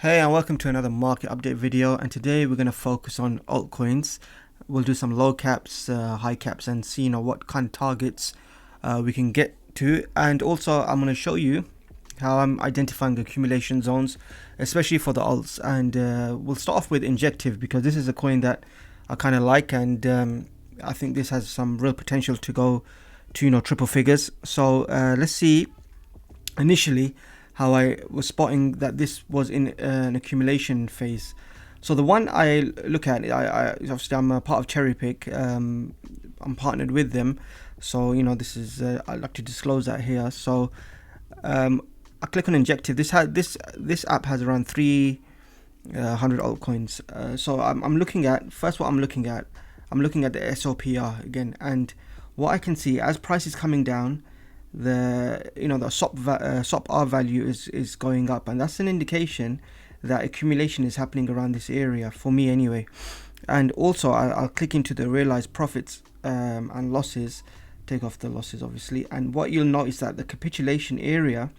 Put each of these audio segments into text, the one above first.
Hey, and welcome to another market update video, and today we're going to focus on altcoins. We'll do some low caps, high caps, and see what kind of targets we can get to. And also I'm going to show you how I'm identifying accumulation zones, especially for the alts. And we'll start off with Injective, because this is a coin that I kind of like, and I think this has some real potential to go to triple figures. So let's see initially how I was spotting that this was in an accumulation phase. So the one I look at, I obviously I'm a part of Cherry Pick. I'm partnered with them, so this is I'd like to disclose that here. So I click on Injective. This app has around 300 altcoins. So I'm looking at first. What I'm looking at the SOPR again, and what I can see as price is coming down, the SOPR value is going up, and that's an indication that accumulation is happening around this area for me anyway. And also I'll click into the realized profits and losses, take off the losses obviously, and what you'll notice that the capitulation area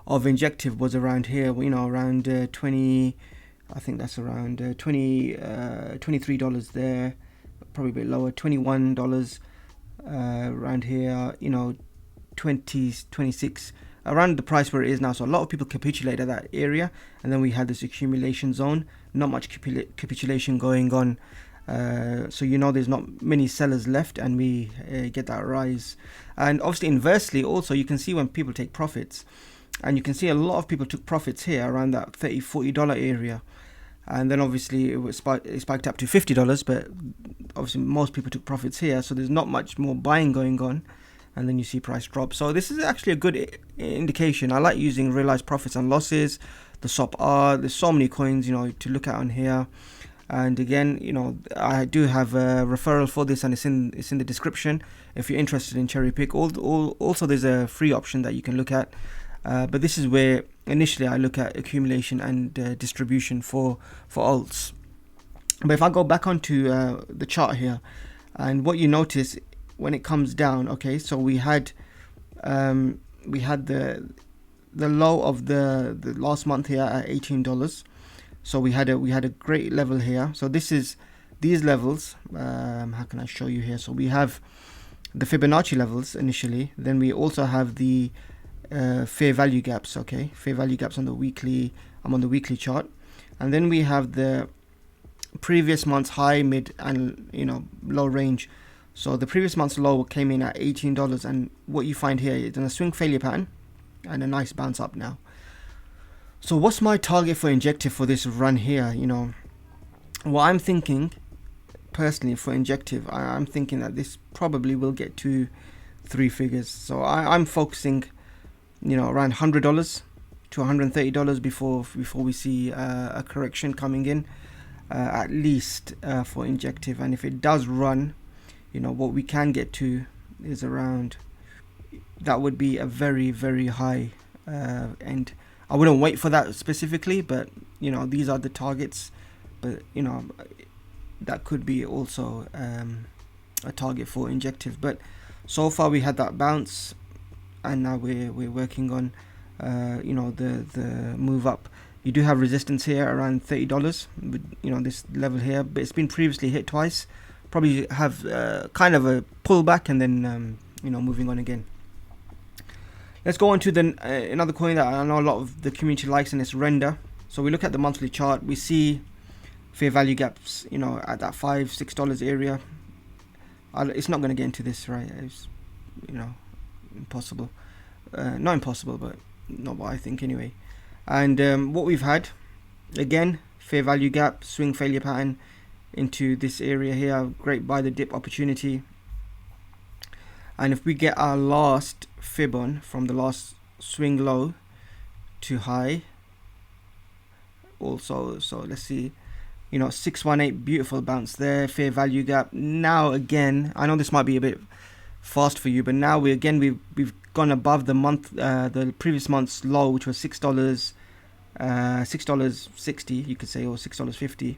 of Injective was around here, around 20, I think that's around $23 there, probably a bit lower, $21 around here, 20, 26, around the price where it is now. So a lot of people capitulate at that area, and then we had this accumulation zone, not much capitulation going on. So there's not many sellers left, and we get that rise. And obviously inversely also, you can see when people take profits, and you can see a lot of people took profits here around that $30-40 area, and then obviously it spiked up to $50, but obviously most people took profits here, so there's not much more buying going on, and then you see price drop. So this is actually a good indication. I like using realized profits and losses, the SOPR. There's so many coins to look at on here, and again I do have a referral for this, and it's in the description if you're interested in Cherry Pick. Also there's a free option that you can look at, but this is where initially I look at accumulation and distribution for alts. But if I go back onto the chart here, and what you notice when it comes down, okay, so we had the low of the last month here at $18. So we had a great level here. So these levels, how can I show you here? So we have the Fibonacci levels initially, then we also have the fair value gaps, okay, fair value gaps on the weekly. I'm on the weekly chart, and then we have the previous month's high, mid, and low range. So the previous month's low came in at $18, and what you find here is in a swing failure pattern and a nice bounce up now. So what's my target for Injective for this run here? What I'm thinking personally for Injective, I'm thinking that this probably will get to 3 figures. So I'm focusing around $100 to $130 before we see a correction coming in, at least for Injective. And if it does run, what we can get to is around, that would be a very, very high end. I wouldn't wait for that specifically, but these are the targets. But that could be also a target for Injective. But so far we had that bounce, and now we're working on the move up. You do have resistance here around $30 with this level here, but it's been previously hit twice. Probably have kind of a pullback, and then moving on again. Let's go on to another coin that I know a lot of the community likes, and it's Render. So we look at the monthly chart, we see fair value gaps at that $5-6 area. It's not going to get into this, right? It's impossible. Not impossible, but not what I think anyway. And what we've had, again, fair value gap, swing failure pattern into this area here, great buy the dip opportunity. And if we get our last fib on from the last swing low to high also, so let's see, 618, beautiful bounce there, fair value gap. Now again, I know this might be a bit fast for you, but now we've gone above the previous month's low, which was $6.60, you could say, or $6.50.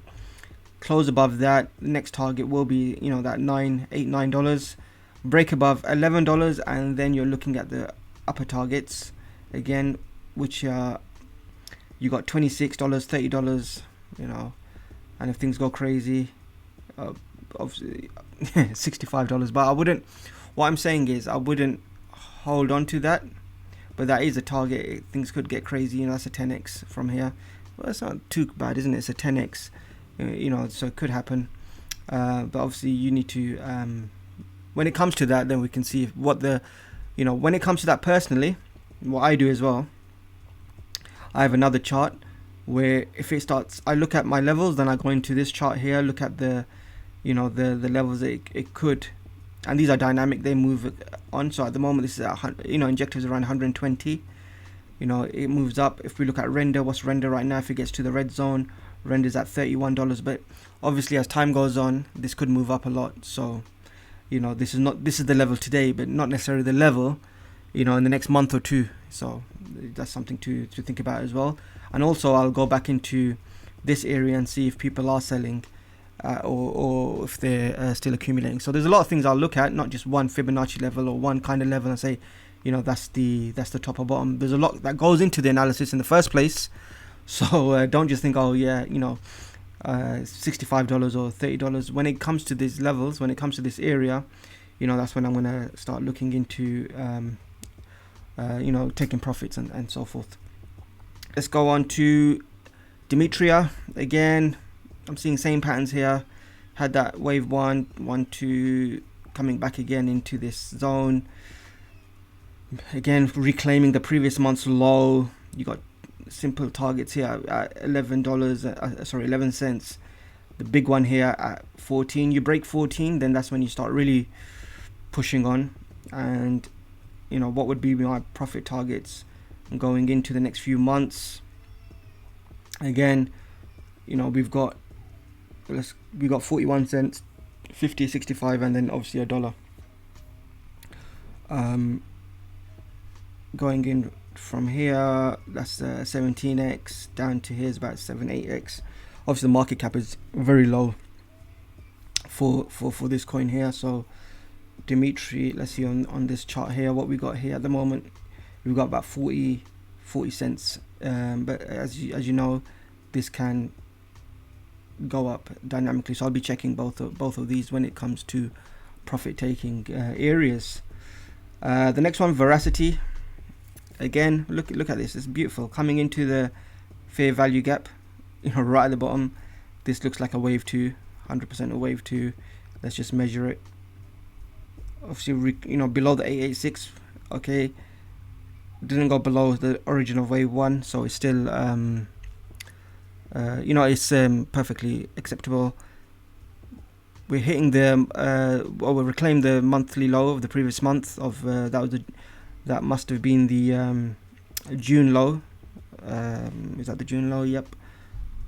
Close above that. The next target will be that $9. Break above $11, and then you're looking at the upper targets again, which are You got $26, $30, you know, and if things go crazy, obviously $65. But I wouldn't. What I'm saying is I wouldn't hold on to that. But that is a target. Things could get crazy. You know, that's a 10x from here. Well, it's not too bad, isn't it? It's a 10x. You know, so it could happen. But obviously, you need to. When it comes to that, then we can see what the. You know, when it comes to that personally, what I do as well. I have another chart where if it starts, I look at my levels, then I go into this chart here, look at the, you know, the levels it could, and these are dynamic, they move on. So at the moment this is at, you know, Injective is around 120, you know, it moves up. If we look at render, what's render right now? If it gets to the red zone, render is at $31, but obviously as time goes on, this could move up a lot. So, you know, this is the level today, but not necessarily the level, you know, in the next month or two. So that's something to think about as well. And also I'll go back into this area and see if people are selling or if they're still accumulating. So there's a lot of things I'll look at, not just one Fibonacci level or one kind of level and say, you know, that's the top or bottom. There's a lot that goes into the analysis in the first place. So don't just think, oh yeah, you know, $65 or $30. When it comes to these levels, when it comes to this area, you know, that's when I'm going to start looking into you know, taking profits and so forth. Let's go on to Demetria. Again, I'm seeing same patterns here. Had that wave 1, 2, coming back again into this zone. Again, reclaiming the previous month's low. You got simple targets here at $11 cents. The big one here at 14. You break 14, then that's when you start really pushing on. And you know, what would be my profit targets going into the next few months? Again, you know, we've got 41 cents, 50, 65, and then obviously $1. Going in from here, that's 17x down to here is about 7-8x. Obviously the market cap is very low for this coin here. So Demetria, let's see on this chart here what we got here at the moment. We've got about 40 cents, but as you know, this can go up dynamically, so I'll be checking both of these when it comes to profit taking areas. The next one, Veracity. Again, look at this. It's beautiful, coming into the fair value gap, you know, right at the bottom. This looks like a wave 2, 100% a wave 2. Let's just measure it. Obviously, you know, below the 886. Okay, didn't go below the origin of wave 1, so it's still you know, it's perfectly acceptable. We're hitting the we reclaimed the monthly low of the previous month of that must have been the June low. Is that the June low? Yep,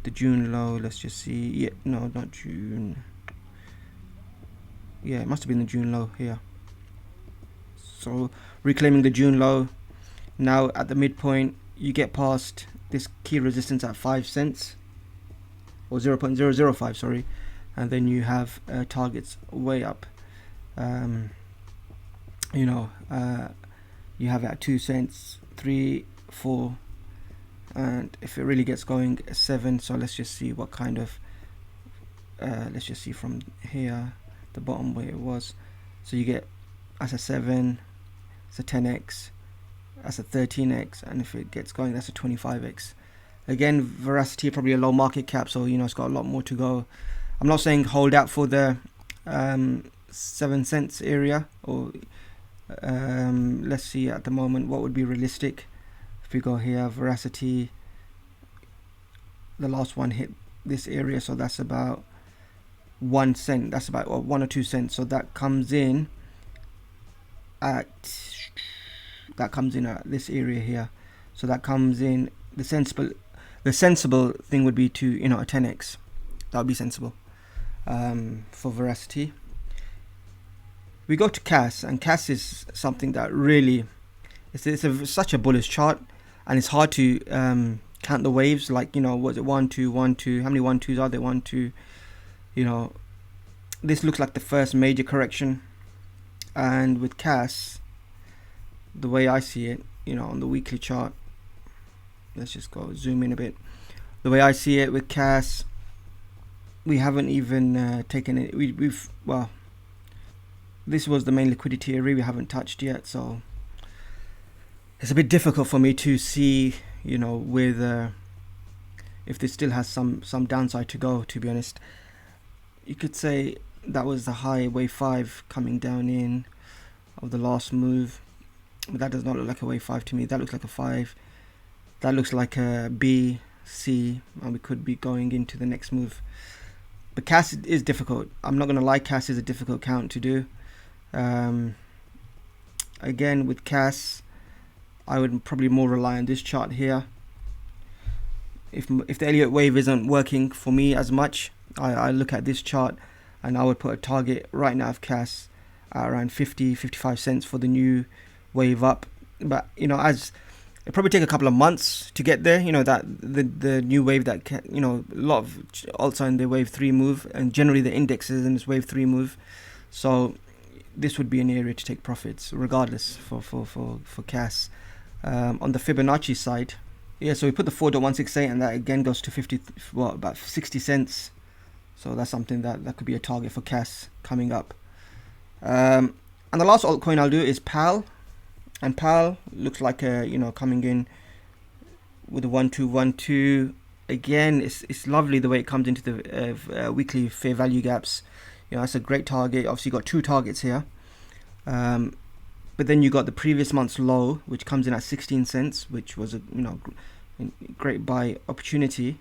the June low. Let's just see. Yeah, no, not June. Yeah, it must have been the June low here. So reclaiming the June low. Now at the midpoint, you get past this key resistance at 5 cents or 0.005, sorry, and then you have targets way up. You know, you have it at 2 cents, 3, 4, and if it really gets going, 7. So let's just see what kind of let's just see from here, the bottom where it was. So you get, that's a 7, it's a 10x, that's a 13x, and if it gets going, that's a 25x. Again, Veracity, probably a low market cap, so you know, it's got a lot more to go. I'm not saying hold out for the 7 cents area, or let's see at the moment what would be realistic. If we go here, Veracity, the last one hit this area, so that's about 1 cent. That's about 1 or 2 cents. So that comes in at this area here. So that comes in, the sensible thing would be to, you know, a 10x. That would be sensible for Veracity. We go to CAS, and CAS is something that really, it's such a bullish chart, and it's hard to count the waves. Like, you know, was it 1, 2, 1, 2? How many 1, 2s are there? 1, 2. You know, this looks like the first major correction. And with CAS, the way I see it, you know, on the weekly chart, let's just go zoom in a bit. The way I see it with CAS, we haven't even taken it. Well, this was the main liquidity area we haven't touched yet, so it's a bit difficult for me to see, with if this still has some downside to go, to be honest. You could say that was the high wave 5 coming down in of the last move, but that does not look like a wave 5 to me. That looks like a 5. That looks like a B, C, and we could be going into the next move. But CAS is difficult. I'm not going to lie, CAS is a difficult count to do. Again, with CAS, I would probably more rely on this chart here. If the Elliott wave isn't working for me as much, I look at this chart and I would put a target right now of CAS at around 55 cents for the new wave up. But as it probably take a couple of months to get there, that the new wave that a lot of alts are in the wave 3 move, and generally the index is in this wave 3 move. So this would be an area to take profits regardless for CAS. On the Fibonacci side, so we put the 4.168 and that again goes to about 60 cents. So that's something that could be a target for CAS coming up. And the last altcoin I'll do is PAL. And PAL looks like coming in with a 1-2-1-2. Again, it's lovely the way it comes into the weekly fair value gaps. That's a great target. Obviously, you got 2 targets here. But then you got the previous month's low, which comes in at 16 cents, which was a great buy opportunity.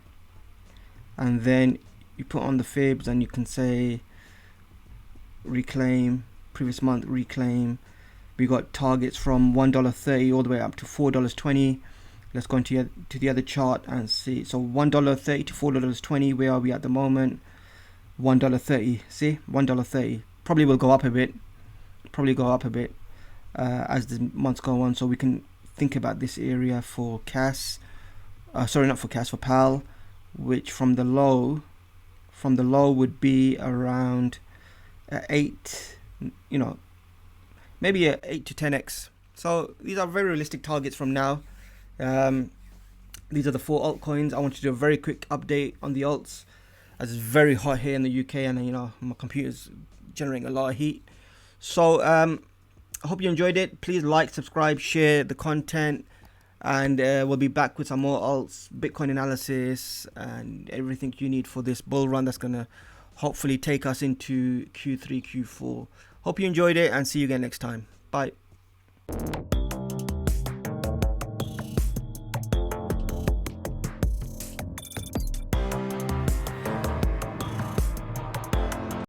And then you put on the fibs and you can say reclaim, previous month reclaim. We got targets from $1.30 all the way up to $4.20. Let's go into the other chart and see. So $1.30 to $4.20. Where are we at the moment? $1.30. See, $1.30. Probably will go up a bit. As the months go on. So we can think about this area for CAS. Not for CAS, for PAL, which from the low would be around 8. Maybe a 8 to 10x. So these are very realistic targets from now. These are the 4 altcoins. I want to do a very quick update on the alts, as it's very hot here in the UK, and my computer's generating a lot of heat. So I hope you enjoyed it. Please like, subscribe, share the content, and we'll be back with some more alts, Bitcoin analysis, and everything you need for this bull run that's gonna hopefully take us into Q3, Q4. Hope you enjoyed it, and see you again next time. Bye.